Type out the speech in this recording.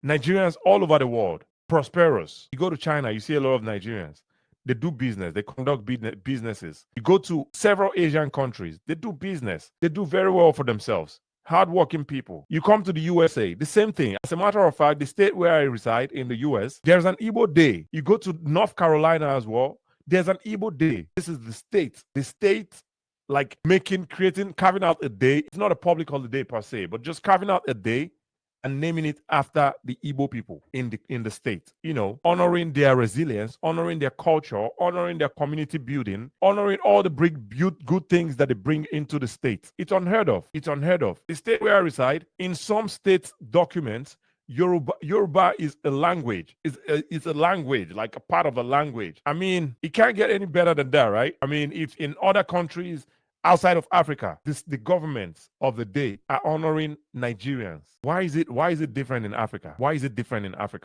Nigerians all over the world, prosperous. You go to China, you see a lot of Nigerians. They do business. They conduct businesses. You go to several Asian countries. They do business. They do very well for themselves. Hardworking people. You come to the USA, the same thing. As a matter of fact, the state where I reside in the US, there's an Igbo Day. You go to North Carolina as well, there's an Igbo Day. This is the state. The state, like carving out a day. It's not a public holiday per se, but just carving out a day and naming it after the Igbo people in the state. You know, honoring their resilience, honoring their culture, honoring their community building, honoring all the good things that they bring into the state. It's unheard of. It's unheard of. The state where I reside, in some state documents, Yoruba is a language. It's a language, like a part of a language. I mean, it can't get any better than that, right? I mean, if in other countries outside of Africa, the governments of the day are honoring Nigerians. Why is it different in Africa? Why is it different in Africa?